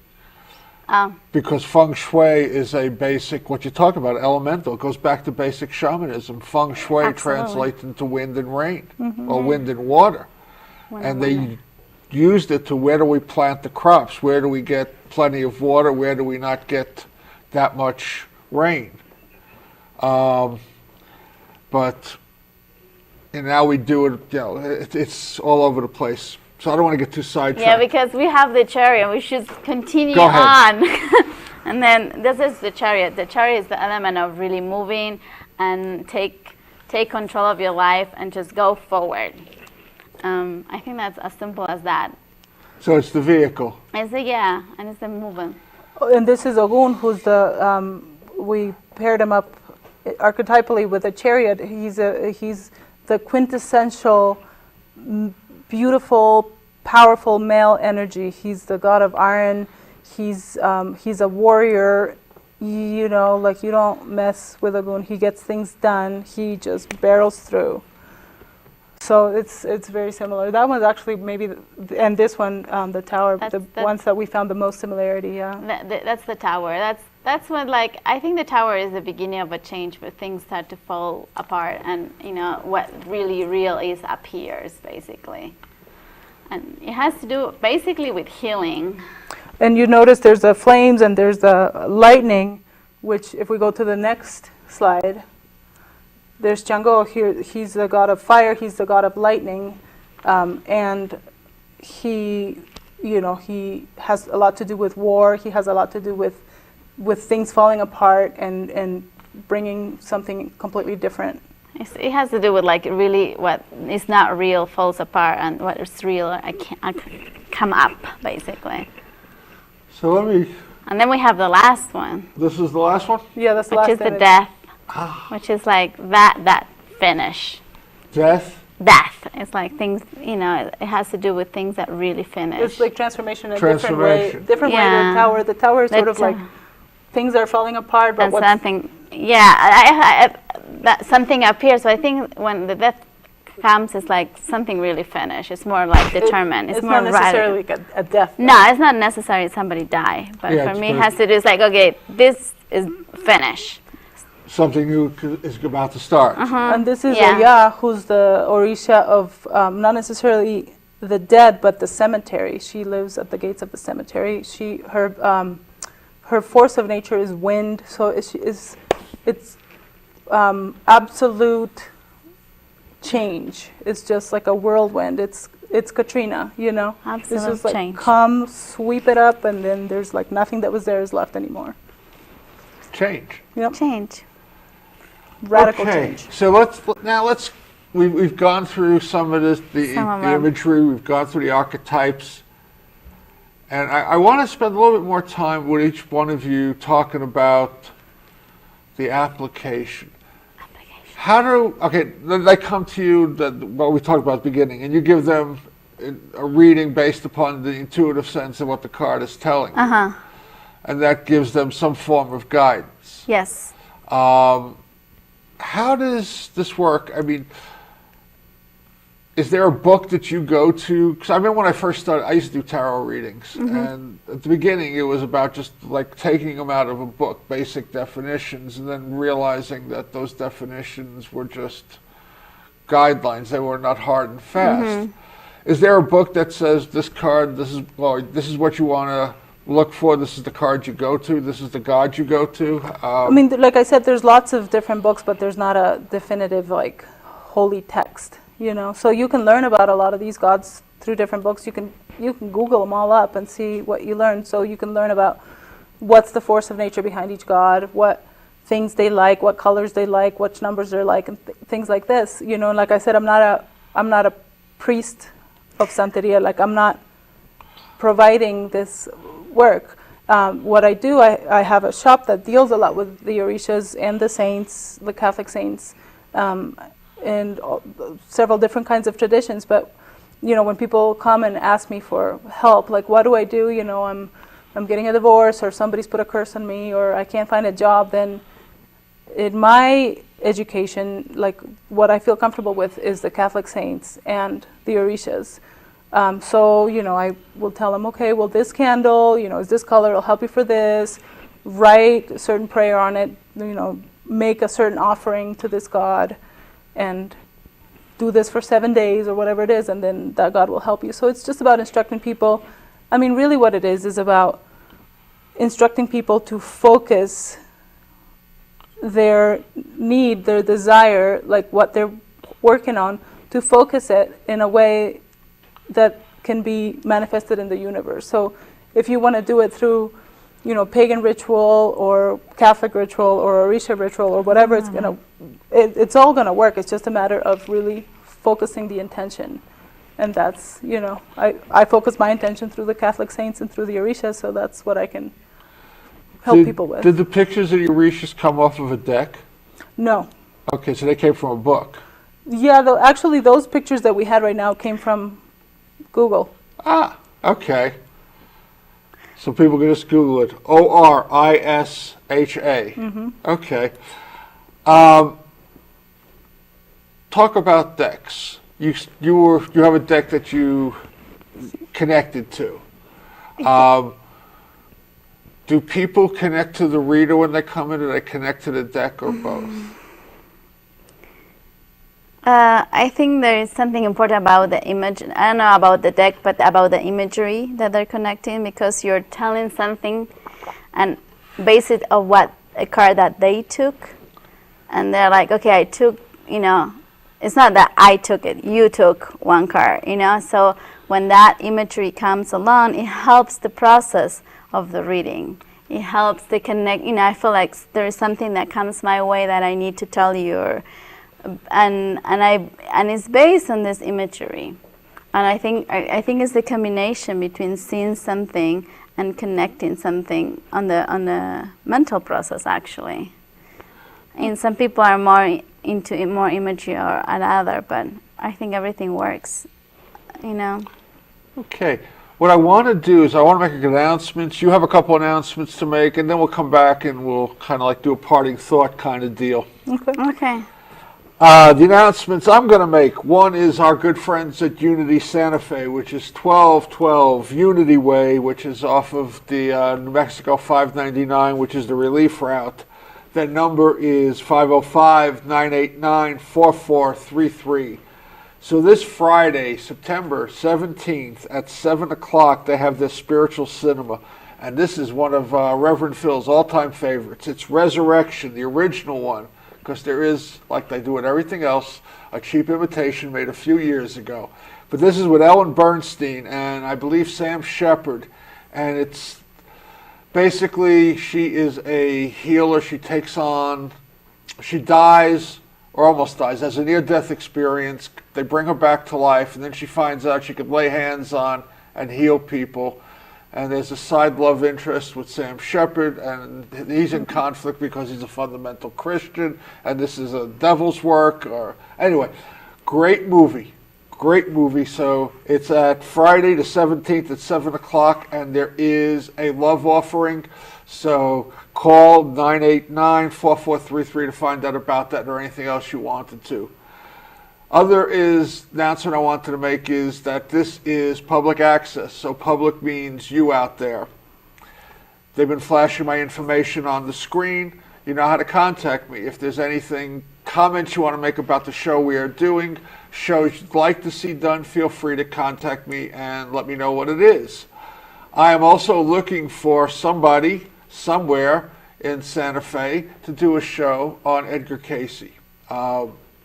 Because feng shui is a basic, what you talk about, elemental. It goes back to basic shamanism. Feng shui translates into wind and rain, or wind and water. And they used it to where do we plant the crops? Where do we get plenty of water? Where do we not get that much rain? But now we do it, it's all over the place. So I don't want to get too sidetracked. Yeah, because we have the chariot, we should continue on. And then this is the chariot. The chariot is the element of really moving and take control of your life and just go forward. I think that's as simple as that. So it's the vehicle. And it's the movement. And this is Ogun, who's we paired him up archetypally with a chariot. He's the quintessential beautiful, powerful male energy. He's the god of iron. He's a warrior. You don't mess with Ogun. He gets things done. He just barrels through. So it's very similar. That one's actually and this one, the tower, the ones that we found the most similarity. Yeah. That's the tower. That's what I think the tower is the beginning of a change where things start to fall apart, and what really real is appears basically, and it has to do basically with healing. And you notice there's the flames and there's the lightning, which if we go to the next slide, there's Django here. He's the god of fire. He's the god of lightning, and he has a lot to do with war. He has a lot to do with things falling apart and bringing something completely different. It has to do with really what is not real falls apart, and what is real I come up basically. So and then we have the last one. This is the last one? Yeah, that's the last one. Which is the death, which is that finish. Death? Death. It's like things, it has to do with things that really finish. It's like transformation in a different way. Different way than the tower. The tower is sort of like things are falling apart, but something. Yeah, that something appears. So I think when the death comes, it's like something really finished. It's more like determined. It's more not necessarily a death. No, it's not necessarily somebody die. But for me, it has to do. It's like, okay, this is finished. Something new is about to start. And this is Oya, who's the Orisha of not necessarily the dead, but the cemetery. She lives at the gates of the cemetery. Her force of nature is wind, so it's absolute change. It's just like a whirlwind. It's Katrina, Absolute this is like change. Come, sweep it up, and then there's like nothing that was there is left anymore. Change. Yep. Change. Radical change. So we've gone through some of the imagery. We've gone through the archetypes. And I want to spend a little bit more time with each one of you talking about the application. Then they come to you, what we talked about at the beginning, and you give them a reading based upon the intuitive sense of what the card is telling you. Uh-huh. And that gives them some form of guidance. Yes. How does this work? I mean, is there a book that you go to? Because I remember when I first started, I used to do tarot readings. And at the beginning, it was about just like taking them out of a book, basic definitions, and then realizing that those definitions were just guidelines. They were not hard and fast. Is there a book that says this card, this is what you want to look for, this is the card you go to, this is the god you go to? I mean, like I said, there's lots of different books, but there's not a definitive, like, holy text, you know? So you can learn about a lot of these gods through different books. You can Google them all up and see what you learn. So you can learn about what's the force of nature behind each god, what things they like, what colors they like, which numbers they're like, and things like this. You know, like I said, I'm not a priest of Santeria. Like, I'm not providing this work. What I do, I have a shop that deals a lot with the Orishas and the saints, the Catholic saints, and several different kinds of traditions. But, you know, when people come and ask me for help, like, what do I do? You know, I'm getting a divorce, or somebody's put a curse on me, or I can't find a job. Then in my education, like, what I feel comfortable with is the Catholic saints and the Orishas. So, you know, I will tell them, okay, well, this candle, you know, is this color, it'll help you for this. Write a certain prayer on it, you know, make a certain offering to this god, and do this for 7 days or whatever it is, and then that god will help you. So it's just about instructing people. I mean, really what it is about instructing people to focus their need, their desire, like what they're working on, to focus it in a way that can be manifested in the universe. So if you want to do it through, you know, pagan ritual or Catholic ritual or Orisha ritual or whatever, it's all gonna work. It's just a matter of really focusing the intention. And that's, you know, I focus my intention through the Catholic saints and through the Orishas, so that's what I can help people with. Did the pictures of the Orishas come off of a deck? No. Okay, so they came from a book. Yeah, actually those pictures that we had right now came from Google. Ah, okay. So people can just Google it. Orisha. Okay. Talk about decks. You have a deck that you connected to. Do people connect to the reader when they come in, or they connect to the deck, or both? I think there is something important about the image. I don't know about the deck, but about the imagery that they're connecting, because you're telling something and base it on what a card that they took. And they're like, okay, I took, you know, it's not that I took it, you took one card, you know. So when that imagery comes along, it helps the process of the reading. It helps to connect, you know, I feel like there is something that comes my way that I need to tell you, or and it's based on this imagery, and I think it's the combination between seeing something and connecting something on the mental process, actually. And some people are more into more imagery or another, but I think everything works, you know. Okay. What I want to do is I want to make announcements. You have a couple announcements to make, and then we'll come back and we'll kind of like do a parting thought kind of deal. Okay. The announcements I'm going to make, one is our good friends at Unity Santa Fe, which is 1212 Unity Way, which is off of the New Mexico 599, which is the relief route. That number is 505-989-4433. So this Friday, September 17th at 7 o'clock, they have this spiritual cinema. And this is one of Reverend Phil's all-time favorites. It's Resurrection, the original one. Because there is, like they do with everything else, a cheap imitation made a few years ago. But this is with Ellen Bernstein and I believe Sam Shepard. And it's basically, she is a healer. She dies, or almost dies, has a near-death experience. They bring her back to life, and then she finds out she could lay hands on and heal people. and there's a side love interest with Sam Shepard, and he's in conflict because he's a fundamental Christian, and this is a devil's work. Or anyway, great movie. Great movie. So it's at Friday the 17th at 7 o'clock, and there is a love offering. So call 989-4433 to find out about that or anything else you wanted to. Other announcement I wanted to make is that this is public access. So public means you out there. They've been flashing my information on the screen. You know how to contact me. If there's anything, comments you want to make about the show we are doing, shows you'd like to see done, feel free to contact me and let me know what it is. I am also looking for somebody somewhere in Santa Fe to do a show on Edgar Cayce.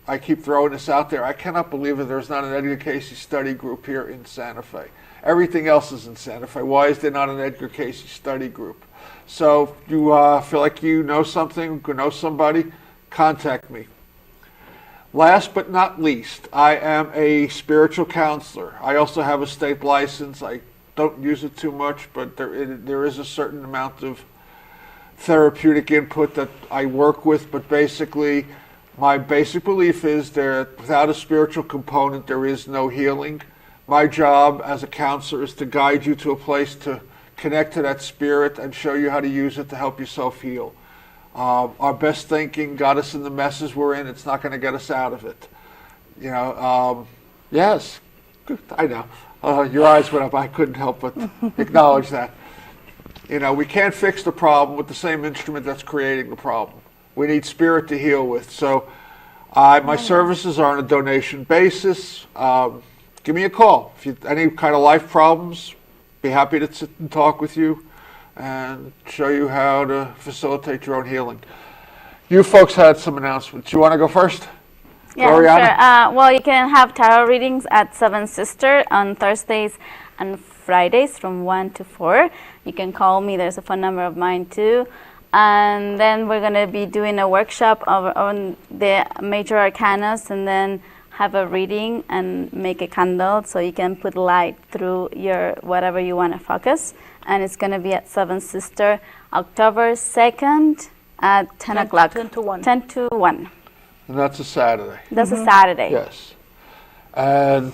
I keep throwing this out there. I cannot believe that there's not an Edgar Cayce study group here in Santa Fe. Everything else is in Santa Fe. Why is there not an Edgar Cayce study group? So if you feel like you know something, know somebody, contact me. Last but not least, I am a spiritual counselor. I also have a state license. I don't use it too much, but there is a certain amount of therapeutic input that I work with. But basically, my basic belief is that without a spiritual component, there is no healing. My job as a counselor is to guide you to a place to connect to that spirit and show you how to use it to help yourself heal. Our best thinking got us in the messes we're in. It's not going to get us out of it. You know, yes, I know. Your eyes went up. I couldn't help but acknowledge that. You know, we can't fix the problem with the same instrument that's creating the problem. We need spirit to heal with. So my services are on a donation basis. Give me a call. If you any kind of life problems, be happy to sit and talk with you and show you how to facilitate your own healing. You folks had some announcements. You want to go first? Yeah, Mariana? sure. Well, you can have tarot readings at Seven Sister on Thursdays and Fridays from 1 to 4. You can call me. There's a phone number of mine too. And then we're going to be doing a workshop on the major arcanas, and then have a reading and make a candle so you can put light through your whatever you want to focus. And it's going to be at Seven Sister, October 2nd at 10 o'clock. 10 to 1. 10 to 1. And that's a Saturday. That's a Saturday. Yes. And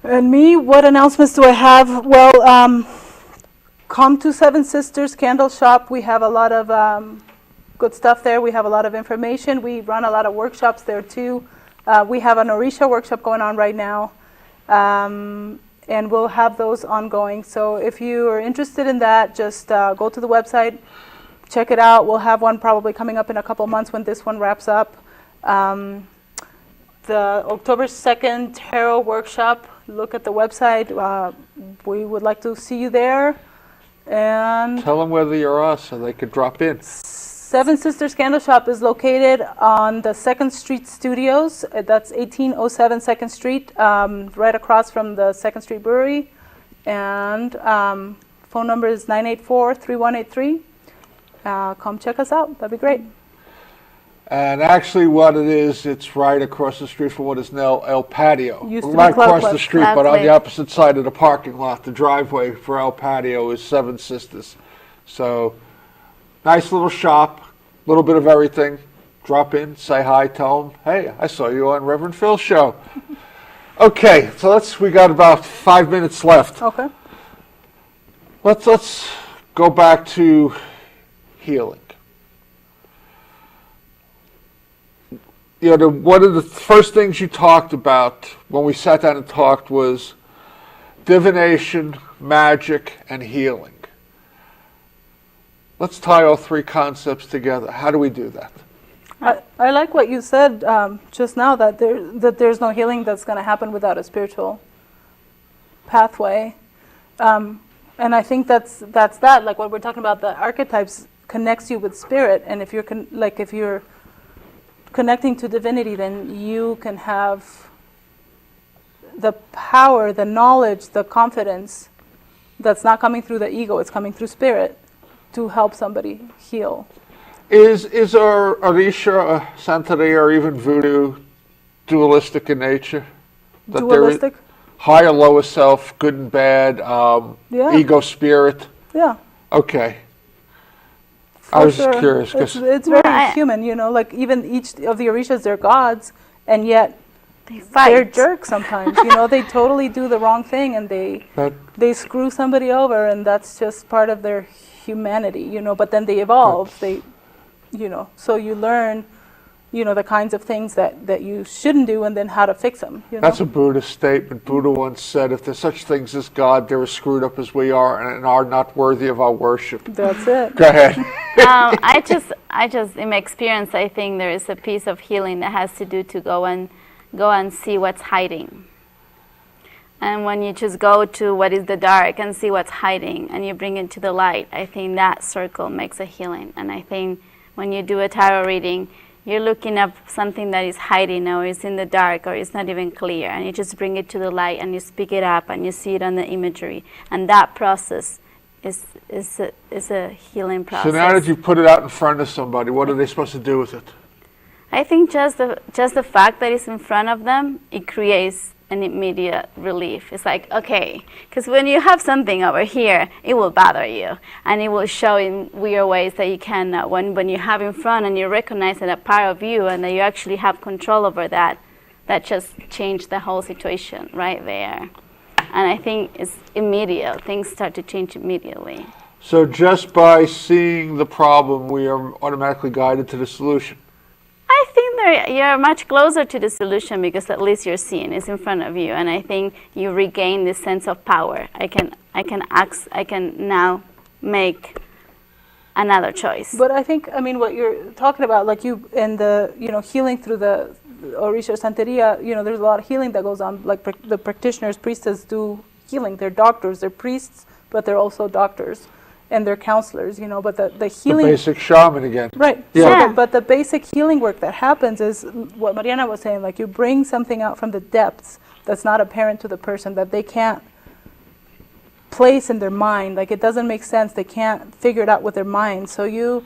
me, what announcements do I have? Well, come to Seven Sisters Candle Shop. We have a lot of good stuff there. We have a lot of information. We run a lot of workshops there too. We have an Orisha workshop going on right now. And we'll have those ongoing. So if you are interested in that, just go to the website, check it out. We'll have one probably coming up in a couple months when this one wraps up. The October 2nd Tarot Workshop, look at the website. We would like to see you there. And tell them whether you're us so they could drop in. Seven Sisters Candle Shop is located on the 2nd Street Studios. That's 1807 2nd Street, right across from the 2nd Street Brewery. And phone number is 984-3183. Come check us out. That'd be great. And actually what it is, it's right across the street from what is now El Patio. Used to be Not Club across Club. the street, but on the opposite side of the parking lot. The driveway for El Patio is Seven Sisters. So nice little shop, little bit of everything. Drop in, say hi, tell them, hey, I saw you on Reverend Phil's show. Okay, so we got about 5 minutes left. Okay. Let's go back to healing. You know, one of the first things you talked about when we sat down and talked was divination, magic, and healing. Let's tie all three concepts together. How do we do that? I like what you said just now, that there's no healing that's going to happen without a spiritual pathway. And I think that's that. Like what we're talking about, the archetypes connects you with spirit, and if you're connecting to divinity, then you can have the power, the knowledge, the confidence that's not coming through the ego, it's coming through spirit to help somebody heal. Is our Orisha, Santeria, or even Voodoo dualistic in nature? Dualistic? higher, lower self, good and bad, ego, spirit. Yeah. Okay. For was sure. just curious. It's very human, you know, like even each of the Orishas, they're gods, and yet they're jerks sometimes. You know, they totally do the wrong thing, and they screw somebody over, and that's just part of their humanity, you know. But then they evolve. They, you know, so you learn, you know, the kinds of things that you shouldn't do, and then how to fix them. You know? That's a Buddhist statement. Buddha once said, if there's such things as God, they're as screwed up as we are and are not worthy of our worship. That's it. Go ahead. I just, in my experience, I think there is a piece of healing that has to do to go and see what's hiding. And when you just go to what is the dark and see what's hiding, and you bring it to the light, I think that circle makes a healing. And I think when you do a tarot reading, you're looking up something that is hiding or is in the dark or is not even clear, and you just bring it to the light and you speak it up and you see it on the imagery, and that process is a healing process. So now that you put it out in front of somebody, what are they supposed to do with it? I think just the fact that it's in front of them, it creates an immediate relief. It's like, okay, because when you have something over here, it will bother you, and it will show in weird ways that you cannot. When you have in front and you recognize that a part of you and that you actually have control over that just changed the whole situation right there. And I think it's immediate. Things start to change immediately. So just by seeing the problem, we are automatically guided to the solution. I think you're much closer to the solution because at least you're seeing it's in front of you, and I think you regain this sense of power. I can now make another choice. But I think, I mean, what you're talking about, like you and the, you know, healing through the Orisha Santeria, you know, there's a lot of healing that goes on. Like the practitioners, priestess do healing. They're doctors, they're priests, but they're also doctors. And they're counselors, you know, but the healing... The basic shaman again. Right. Yeah. So but the basic healing work that happens is what Mariana was saying, like you bring something out from the depths that's not apparent to the person, that they can't place in their mind, like it doesn't make sense, they can't figure it out with their mind. So you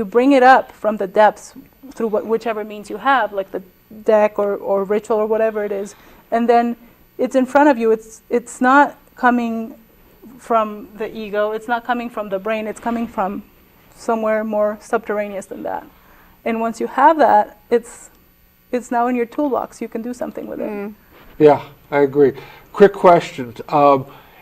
bring it up from the depths through whichever means you have, like the deck or ritual or whatever it is, and then it's in front of you. It's not coming from the ego, it's not coming from the brain, it's coming from somewhere more subterraneous than that. And once you have that, it's now in your toolbox. You can do something with it. Yeah, I agree. Quick question.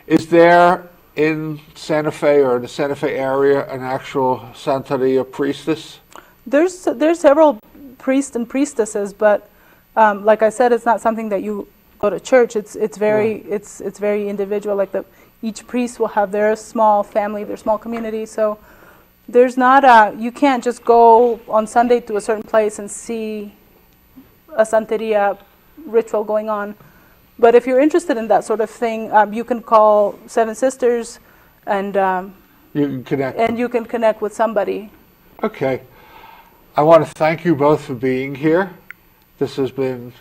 Is there in Santa Fe or in the Santa Fe area an actual Santeria priestess? There's several priests and priestesses, but like I said, it's not something that you go to church. It's very individual. Like each priest will have their small family, their small community. So there's not you can't just go on Sunday to a certain place and see a Santeria ritual going on. But if you're interested in that sort of thing, you can call Seven Sisters, and you can connect with somebody. Okay. I want to thank you both for being here. This has been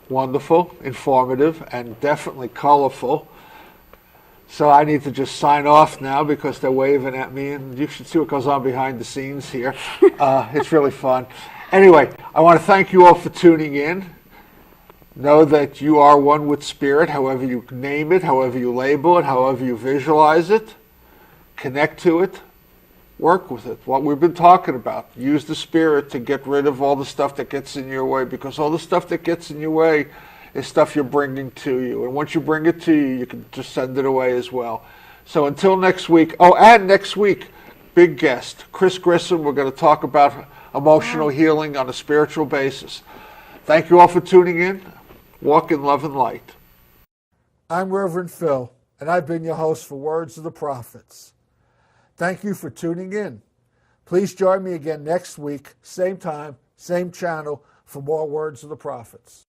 wonderful, informative, and definitely colorful. So I need to just sign off now because they're waving at me, and you should see what goes on behind the scenes here. It's really fun. Anyway, I want to thank you all for tuning in. Know that you are one with spirit, however you name it, however you label it, however you visualize it. Connect to it. Work with it. What we've been talking about. Use the spirit to get rid of all the stuff that gets in your way, because all the stuff that gets in your way is stuff you're bringing to you. And once you bring it to you, you can just send it away as well. So until next week. Oh, and next week, big guest, Chris Grissom. We're going to talk about emotional healing on a spiritual basis. Thank you all for tuning in. Walk in love and light. I'm Reverend Phil, and I've been your host for Words of the Prophets. Thank you for tuning in. Please join me again next week, same time, same channel, for more Words of the Prophets.